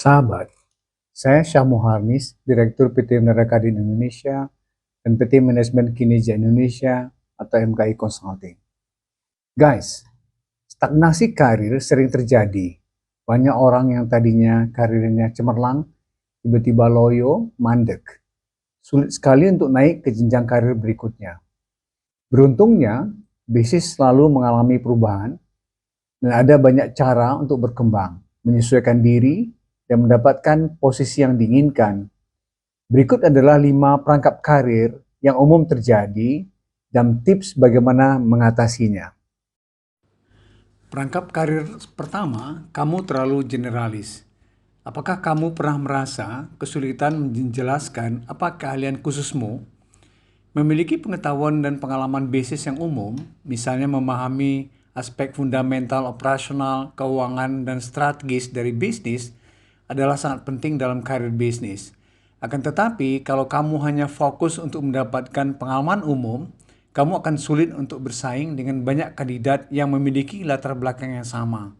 Sahabat, saya Syah Muharnis, Direktur PT Menara Kadin Indonesia dan PT Manajemen Kinerja Indonesia atau MKI Consulting. Guys, stagnasi karir sering terjadi. Banyak orang yang tadinya karirnya cemerlang, tiba-tiba loyo, mandek. Sulit sekali untuk naik ke jenjang karir berikutnya. Beruntungnya, bisnis selalu mengalami perubahan dan ada banyak cara untuk berkembang, menyesuaikan diri, dan mendapatkan posisi yang diinginkan. Berikut adalah 5 perangkap karir yang umum terjadi dan tips bagaimana mengatasinya. Perangkap karir pertama, kamu terlalu generalis. Apakah kamu pernah merasa kesulitan menjelaskan apa keahlian khususmu? Memiliki pengetahuan dan pengalaman bisnis yang umum, misalnya memahami aspek fundamental, operasional, keuangan, dan strategis dari bisnis, adalah sangat penting dalam karir bisnis. Akan tetapi, kalau kamu hanya fokus untuk mendapatkan pengalaman umum, kamu akan sulit untuk bersaing dengan banyak kandidat yang memiliki latar belakang yang sama.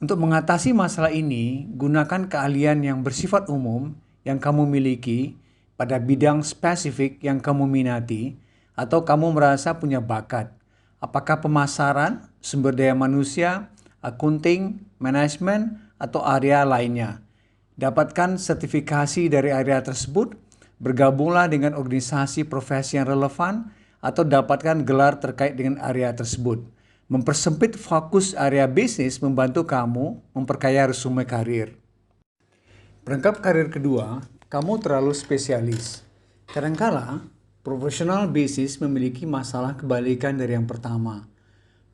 Untuk mengatasi masalah ini, gunakan keahlian yang bersifat umum yang kamu miliki pada bidang spesifik yang kamu minati atau kamu merasa punya bakat. Apakah pemasaran, sumber daya manusia, akunting, manajemen, atau area lainnya. Dapatkan sertifikasi dari area tersebut, bergabunglah dengan organisasi profesi yang relevan, atau dapatkan gelar terkait dengan area tersebut. Mempersempit fokus area bisnis membantu kamu memperkaya resume karir. Perangkap karir kedua, kamu terlalu spesialis. Kadangkala, profesional bisnis memiliki masalah kebalikan dari yang pertama.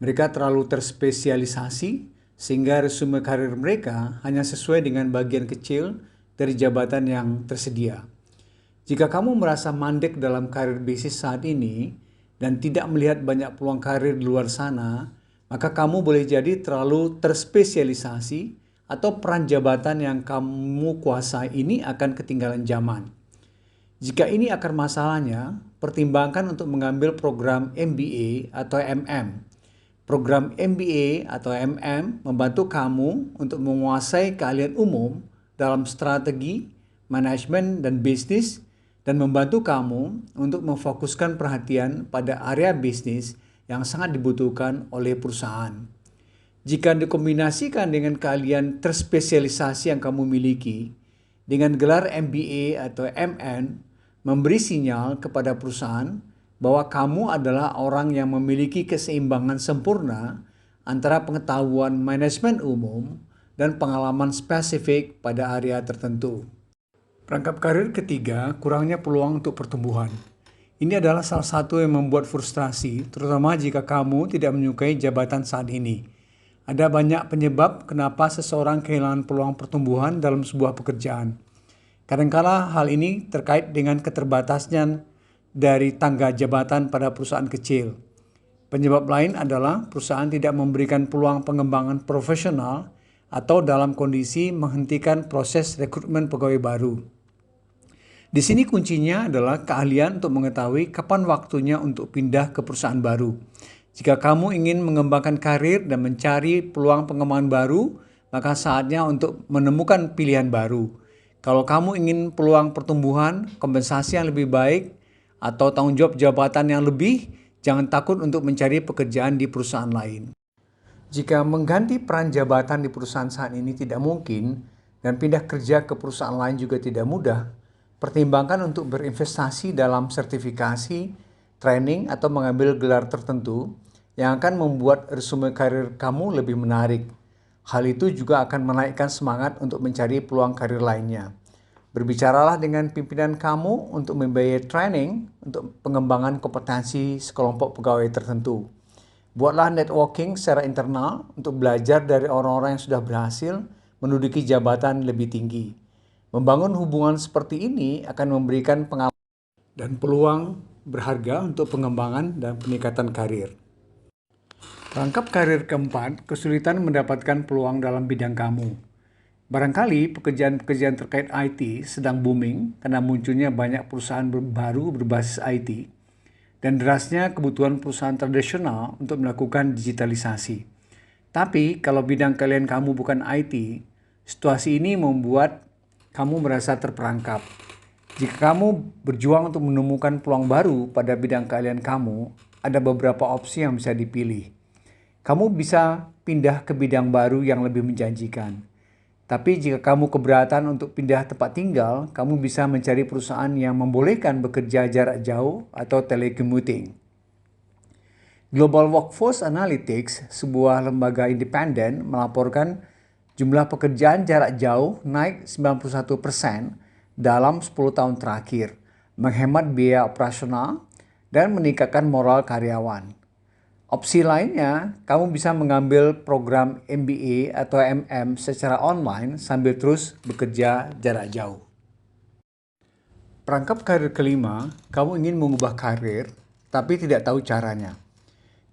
Mereka terlalu terspesialisasi sehingga resume karir mereka hanya sesuai dengan bagian kecil dari jabatan yang tersedia. Jika kamu merasa mandek dalam karir bisnis saat ini dan tidak melihat banyak peluang karir di luar sana, maka kamu boleh jadi terlalu terspesialisasi atau peran jabatan yang kamu kuasai ini akan ketinggalan zaman. Jika ini akar masalahnya, pertimbangkan untuk mengambil program MBA atau MM. Program MBA atau MM membantu kamu untuk menguasai keahlian umum dalam strategi, manajemen, dan bisnis, dan membantu kamu untuk memfokuskan perhatian pada area bisnis yang sangat dibutuhkan oleh perusahaan. Jika dikombinasikan dengan keahlian terspesialisasi yang kamu miliki, dengan gelar MBA atau MN, memberi sinyal kepada perusahaan bahwa kamu adalah orang yang memiliki keseimbangan sempurna antara pengetahuan manajemen umum dan pengalaman spesifik pada area tertentu. Perangkap karir ketiga, kurangnya peluang untuk pertumbuhan. Ini adalah salah satu yang membuat frustrasi, terutama jika kamu tidak menyukai jabatan saat ini. Ada banyak penyebab kenapa seseorang kehilangan peluang pertumbuhan dalam sebuah pekerjaan. Kadangkala hal ini terkait dengan keterbatasan dari tangga jabatan pada perusahaan kecil. Penyebab lain adalah perusahaan tidak memberikan peluang pengembangan profesional atau dalam kondisi menghentikan proses rekrutmen pegawai baru. Di sini kuncinya adalah keahlian untuk mengetahui kapan waktunya untuk pindah ke perusahaan baru. Jika kamu ingin mengembangkan karir dan mencari peluang pengembangan baru, maka saatnya untuk menemukan pilihan baru. Kalau kamu ingin peluang pertumbuhan, kompensasi yang lebih baik, atau tanggung jawab jabatan yang lebih, jangan takut untuk mencari pekerjaan di perusahaan lain. Jika mengganti peran jabatan di perusahaan saat ini tidak mungkin, dan pindah kerja ke perusahaan lain juga tidak mudah, pertimbangkan untuk berinvestasi dalam sertifikasi, training, atau mengambil gelar tertentu yang akan membuat resume karir kamu lebih menarik. Hal itu juga akan menaikkan semangat untuk mencari peluang karir lainnya. Berbicaralah dengan pimpinan kamu untuk membiayai training untuk pengembangan kompetensi sekelompok pegawai tertentu. Buatlah networking secara internal untuk belajar dari orang-orang yang sudah berhasil menduduki jabatan lebih tinggi. Membangun hubungan seperti ini akan memberikan pengalaman dan peluang berharga untuk pengembangan dan peningkatan karir. Perangkap karir keempat, kesulitan mendapatkan peluang dalam bidang kamu. Barangkali pekerjaan-pekerjaan terkait IT sedang booming karena munculnya banyak perusahaan baru berbasis IT dan derasnya kebutuhan perusahaan tradisional untuk melakukan digitalisasi. Tapi kalau bidang kalian kamu bukan IT, Situasi ini membuat kamu merasa terperangkap. Jika kamu berjuang untuk menemukan peluang baru pada bidang keahlian kamu, ada beberapa opsi yang bisa dipilih. Kamu bisa pindah ke bidang baru yang lebih menjanjikan. Tapi jika kamu keberatan untuk pindah tempat tinggal, kamu bisa mencari perusahaan yang membolehkan bekerja jarak jauh atau telecommuting. Global Workforce Analytics, sebuah lembaga independen, melaporkan jumlah pekerjaan jarak jauh naik 91% dalam 10 tahun terakhir, menghemat biaya operasional dan meningkatkan moral karyawan. Opsi lainnya, kamu bisa mengambil program MBA atau MM secara online sambil terus bekerja jarak jauh. Perangkap karir kelima, kamu ingin mengubah karir, tapi tidak tahu caranya.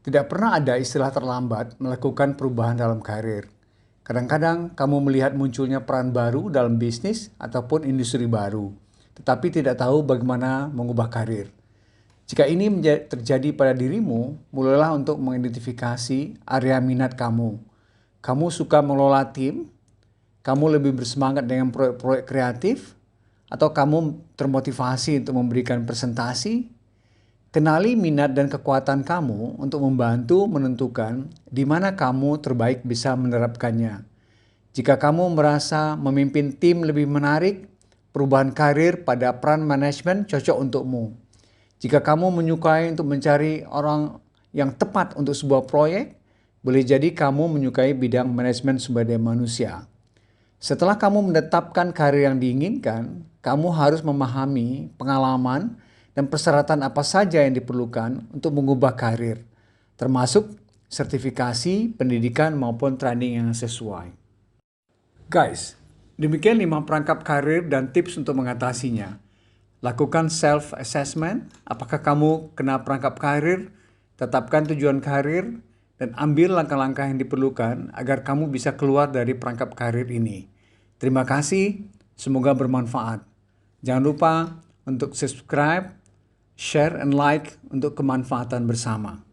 Tidak pernah ada istilah terlambat melakukan perubahan dalam karir. Kadang-kadang kamu melihat munculnya peran baru dalam bisnis ataupun industri baru, tetapi tidak tahu bagaimana mengubah karir. Jika ini terjadi pada dirimu, mulailah untuk mengidentifikasi area minat kamu. Kamu suka mengelola tim? Kamu lebih bersemangat dengan proyek-proyek kreatif? Atau kamu termotivasi untuk memberikan presentasi? Kenali minat dan kekuatan kamu untuk membantu menentukan di mana kamu terbaik bisa menerapkannya. Jika kamu merasa memimpin tim lebih menarik, perubahan karir pada peran manajemen cocok untukmu. Jika kamu menyukai untuk mencari orang yang tepat untuk sebuah proyek, boleh jadi kamu menyukai bidang manajemen sumber daya manusia. Setelah kamu menetapkan karir yang diinginkan, kamu harus memahami pengalaman dan persyaratan apa saja yang diperlukan untuk mengubah karir, termasuk sertifikasi, pendidikan, maupun training yang sesuai. Guys, demikian 5 perangkap karir dan tips untuk mengatasinya. Lakukan self-assessment, apakah kamu kena perangkap karir, tetapkan tujuan karir, dan ambil langkah-langkah yang diperlukan agar kamu bisa keluar dari perangkap karir ini. Terima kasih, semoga bermanfaat. Jangan lupa untuk subscribe, share, and like untuk kemanfaatan bersama.